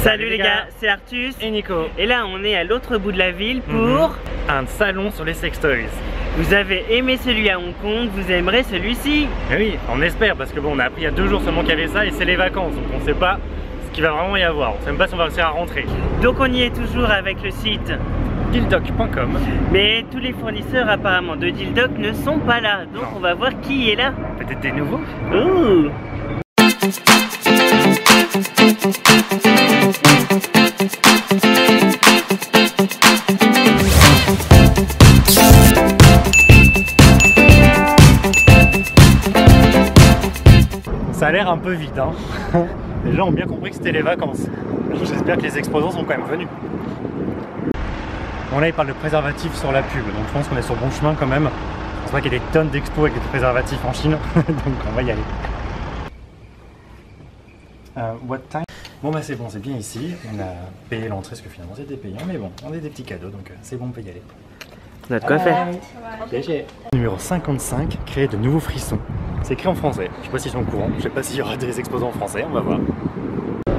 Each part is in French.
Salut les gars, c'est Artus et Nico. Et là on est à l'autre bout de la ville pour un salon sur les sextoys. Vous avez aimé celui à Hong Kong, vous aimerez celui-ci. Oui, on espère, parce que bon, on a appris il y a 2 jours seulement qu'il y avait ça et c'est les vacances, donc on sait pas ce qu'il va vraiment y avoir. On sait même pas si on va réussir à rentrer. Donc on y est toujours avec le site Dildoc.com. Mais tous les fournisseurs apparemment de Dildoc ne sont pas là. Donc on va voir qui est là. Peut-être des nouveaux. Ouh. Ça a l'air un peu vide, hein. Les gens ont bien compris que c'était les vacances. J'espère que les exposants sont quand même venus. Bon là il parle de préservatifs sur la pub, donc je pense qu'on est sur le bon chemin quand même. C'est vrai qu'il y a des tonnes d'expos avec des préservatifs en Chine, donc on va y aller. What time? Bon bah c'est bon, c'est bien ici. On a payé l'entrée parce que finalement c'était payant, mais bon, on a des petits cadeaux, donc c'est bon, on peut y aller. On a de quoi faire. Numéro 55, créer de nouveaux frissons. C'est écrit en français, je sais pas s'ils sont au courant, je sais pas s'il y aura des exposants en français, on va voir.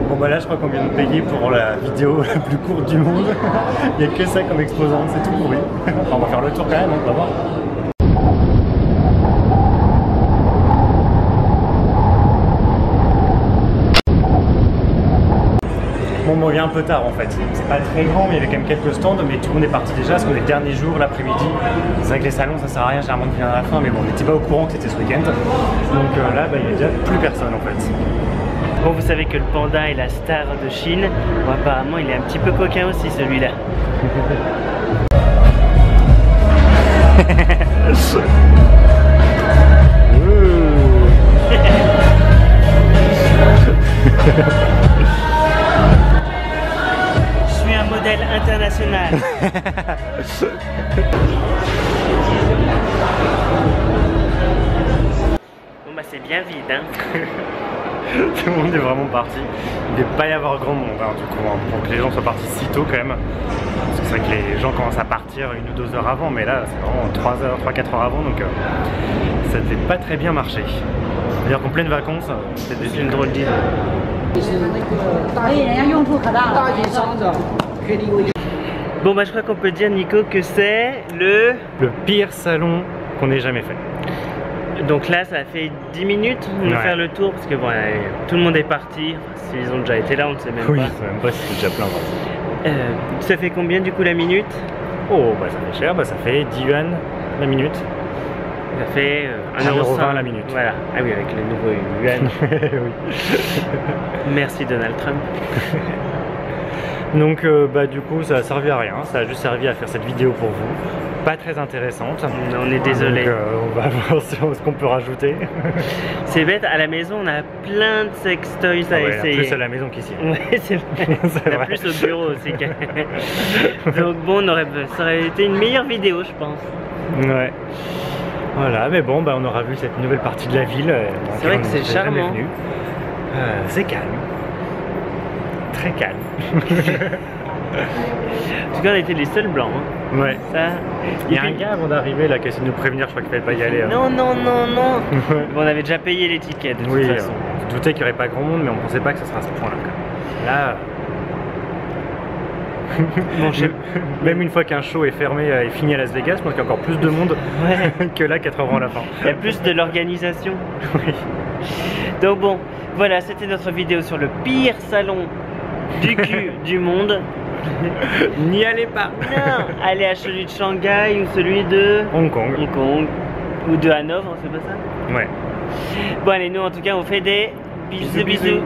Bon bah là je crois qu'on vient de payer pour la vidéo la plus courte du monde. Il n'y a que ça comme exposant, c'est tout pourri. Enfin, on va faire le tour quand même, on va voir. Bon, on vient un peu tard en fait, c'est pas très grand mais il y avait quand même quelques stands, mais tout le monde est parti déjà parce qu'on est le dernier jour, l'après-midi. C'est vrai que les salons ça sert à rien généralement de venir à la fin, mais bon on n'était pas au courant que c'était ce week-end. Donc là bah, il n'y a déjà plus personne en fait. Bon, vous savez que le panda est la star de Chine. Bon, apparemment il est un petit peu coquin aussi celui-là. Je suis un modèle international. Bon bah c'est bien vide hein. Tout le monde est vraiment parti. Il ne devait pas y avoir grand monde hein, du coup, hein, pour que les gens soient partis si tôt quand même. Parce que c'est vrai que les gens commencent à partir 1 ou 2 heures avant, mais là c'est vraiment 3-4 heures avant, donc ça ne devait pas très bien marcher. D'ailleurs qu'en pleine vacances, c'est une drôle d'idée. Bon bah je crois qu'on peut dire Nico que c'est le pire salon qu'on ait jamais fait. Donc là ça fait 10 minutes de faire le tour parce que bon, tout le monde est parti. Enfin, s'ils ont déjà été là on ne sait même pas. Oui, je sais même pas si c'est déjà plein. Ça fait combien du coup la minute? Oh bah ça fait cher, bah ça fait 10 yuan la minute. Ça fait 1,20 € la minute. Voilà. Ah oui, avec les nouveaux yuan. Oui. Merci Donald Trump. Donc bah du coup ça a servi à rien, ça a juste servi à faire cette vidéo pour vous. Pas très intéressante. On est désolé. Donc on va voir ce qu'on peut rajouter. C'est bête, à la maison on a plein de sextoys à essayer. Plus à la maison qu'ici. Ouais, c'est vrai. On a plus au bureau aussi. Donc bon, ça aurait été une meilleure vidéo je pense. Ouais. Voilà, mais bon, bah, on aura vu cette nouvelle partie de la ville. C'est vrai que c'est charmant. C'est calme. Très calme. En tout cas, on était les seuls blancs. Hein. Ouais. Ça... Il y a un gars avant d'arriver là qui a essayé de nous prévenir, je crois qu'il fallait pas y aller. Non, non, non, non. Bon, on avait déjà payé les tickets de toute façon. On se doutait qu'il n'y aurait pas grand monde, mais on pensait pas que ça serait à ce point-là. Là. Bon, même une fois qu'un show est fermé et fini à Las Vegas, je pense qu'il y a encore plus de monde que là 4 heures avant la fin. Il y a plus de l'organisation. Oui. Donc bon, voilà, c'était notre vidéo sur le pire salon du cul du monde. N'y allez pas. Non, allez à celui de Shanghai ou celui de Hong Kong. Hong Kong. Ou de Hanovre, c'est pas ça? Ouais. Bon allez, nous en tout cas on fait des bisous bisous.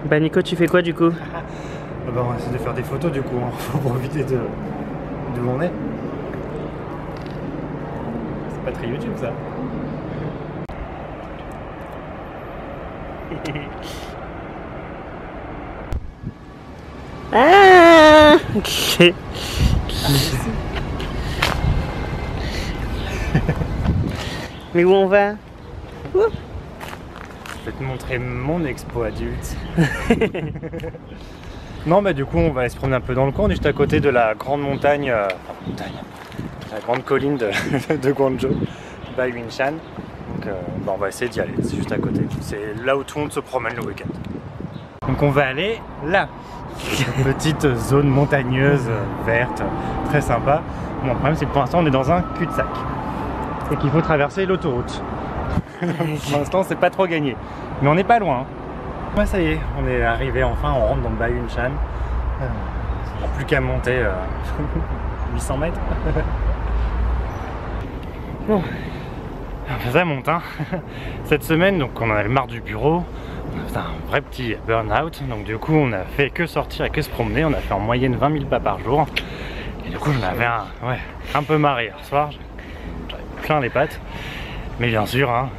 Bah Nico, tu fais quoi du coup? Bah, on va essayer de faire des photos du coup, hein. Faut profiter de où on est. C'est pas très YouTube ça. Ah. Mais où on va? Je vais te montrer mon expo adulte. Non, bah du coup on va aller se promener un peu dans le coin, on est juste à côté de la grande montagne, la grande colline de Guangzhou. Baiyunshan. Donc on va essayer d'y aller, c'est juste à côté. C'est là où tout le monde se promène le week-end. Donc on va aller là. Une petite zone montagneuse, verte, très sympa. Bon, le problème c'est que pour l'instant on est dans un cul-de-sac. Et qu'il faut traverser l'autoroute. Pour l'instant c'est pas trop gagné. Mais on n'est pas loin. Ouais, ça y est, on est arrivé enfin, on rentre dans Baiyunshan. Il n'y a plus qu'à monter 800 mètres. Bon, ça monte hein. Cette semaine, donc on en avait marre du bureau. On a fait un vrai petit burn-out. Donc du coup on a fait que sortir et que se promener. On a fait en moyenne 20 000 pas par jour. Et du coup j'en avais un peu marre hier soir. J'avais plein les pattes. Mais bien sûr, hein,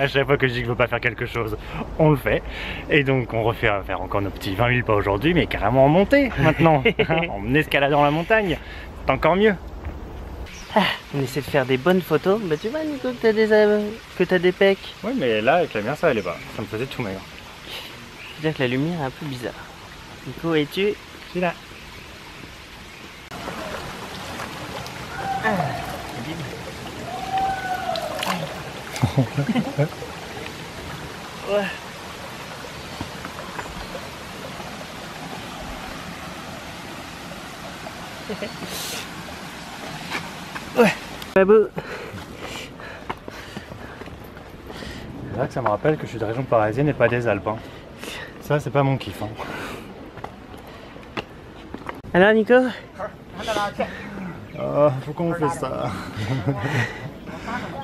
à chaque fois que je dis que je veux pas faire quelque chose, on le fait. Et donc on refait à faire encore nos petits 20 000 pas aujourd'hui, mais carrément en montée maintenant, hein, en escaladant la montagne, c'est encore mieux. Ah, on essaie de faire des bonnes photos. Bah tu vois Nico que t'as des pecs. Oui mais là avec la mienne ça allait pas, ça me faisait tout maigre. Je veux dire que la lumière est un peu bizarre. Nico, es-tu? Je suis là. Ouais. Ouais. Babou. C'est là que ça me rappelle que je suis de région parisienne et pas des Alpes. Hein. Ça c'est pas mon kiff. Hein. Alors Nico? Oh, pourquoi on fait ça?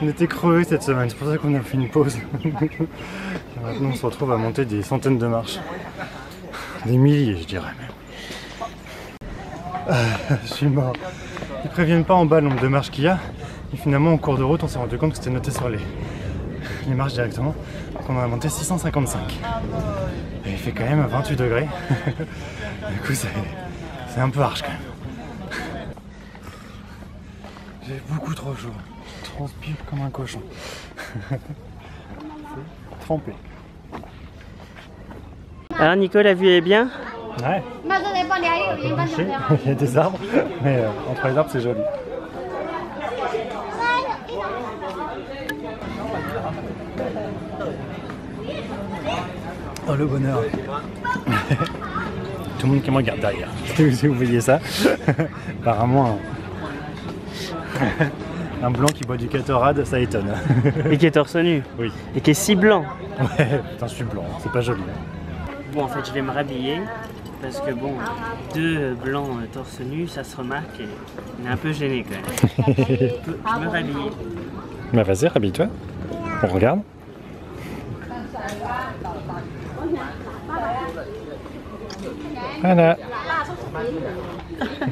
On était crevés cette semaine, c'est pour ça qu'on a fait une pause. Et maintenant on se retrouve à monter des centaines de marches. Des milliers je dirais même. Je suis mort. Ils préviennent pas en bas le nombre de marches qu'il y a. Et finalement en cours de route on s'est rendu compte que c'était noté sur les marches directement. Donc on en a monté 655. Et il fait quand même 28 degrés. Du coup c'est un peu harsh quand même. J'ai beaucoup trop chaud. Je transpire comme un cochon. C'est trempé. Alors Nico, la vue est bien? Ouais. Il y a des arbres, mais entre les arbres c'est joli. Oh le bonheur. Tout le monde qui me regarde derrière. Si vous voyez ça. Apparemment un blanc qui boit du Gatorade, ça étonne. Et qui est torse nu. Oui. Et qui est si blanc. Ouais, putain je suis blanc, c'est pas joli. Bon en fait je vais me rhabiller. Parce que bon, deux blancs torse nu, ça se remarque et on est un peu gêné quand même. Je me rhabille. Bah vas-y, rhabille-toi. On regarde. Voilà.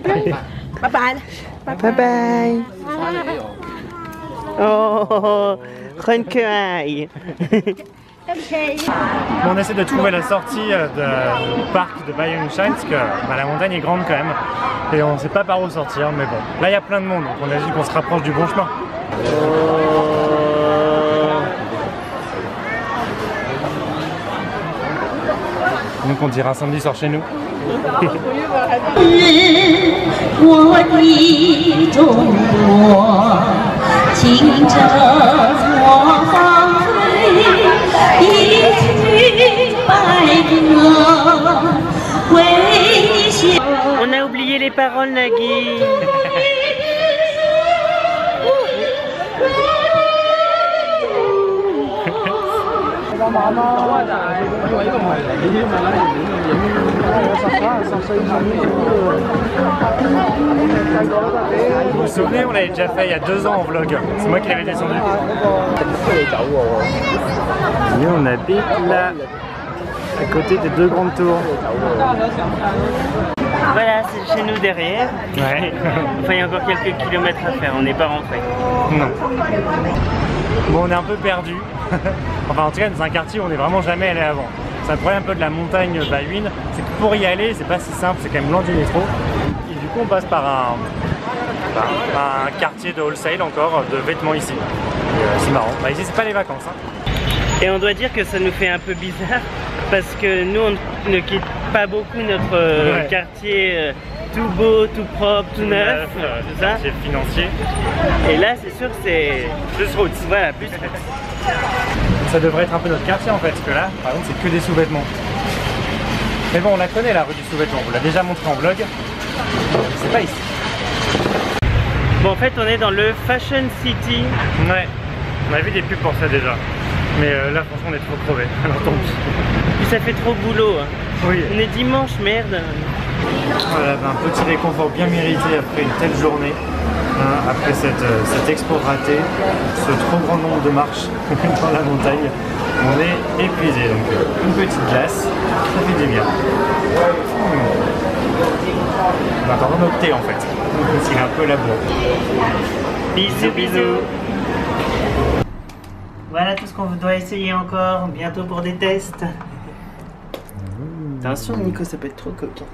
Bye bye. Bye bye. Oh, Renkeai. Bon, on essaie de trouver la sortie du parc de Baiyunshan parce que la montagne est grande quand même et on sait pas par où sortir, mais bon, là il y a plein de monde donc on a dit qu'on se rapproche du bon chemin. Donc on dirait un samedi sort chez nous. On a oublié les paroles, Nagui. Vous vous souvenez, on l'avait déjà fait il y a 2 ans en vlog. C'est moi qui l'avais descendu. Et on habite là, à côté des 2 grandes tours. Voilà, c'est chez nous derrière. Ouais. Enfin, il y a encore quelques kilomètres à faire, on n'est pas rentré. Non. Bon, on est un peu perdu. Enfin, en tout cas, dans un quartier où on n'est vraiment jamais allé avant. C'est le problème un peu de la montagne Baiyun, c'est que pour y aller, c'est pas si simple, c'est quand même loin du métro. Et du coup, on passe par un quartier de wholesale encore, de vêtements ici. C'est marrant. Bah, ici, c'est pas les vacances. Hein. Et on doit dire que ça nous fait un peu bizarre parce que nous, on ne quitte pas beaucoup notre quartier tout beau, tout propre, tout neuf, tout ça. Quartier financier. Et là, c'est sûr que c'est Plus route. voilà, plus route. Ça devrait être un peu notre quartier en fait, parce que là, par exemple, c'est que des sous-vêtements. Mais bon, on la connaît la rue du sous-vêtement, on vous l'a déjà montré en vlog. C'est pas ici. Bon, en fait, on est dans le Fashion City. Ouais, on a vu des pubs pour ça déjà. Mais là, franchement, on est trop crevés. Alors tant pis. Puis ça fait trop boulot. Hein. Oui. On est dimanche, merde. Voilà, un petit réconfort bien mérité après une telle journée. Hein, après cette expo ratée, ce trop grand nombre de marches dans la montagne. On est épuisé, donc une petite glace, ça fait du bien. On attend notre thé en fait, il est un peu labour. Bisous, bisous. Voilà tout ce qu'on doit essayer encore, bientôt pour des tests. Attention Nico, ça peut être trop coquin.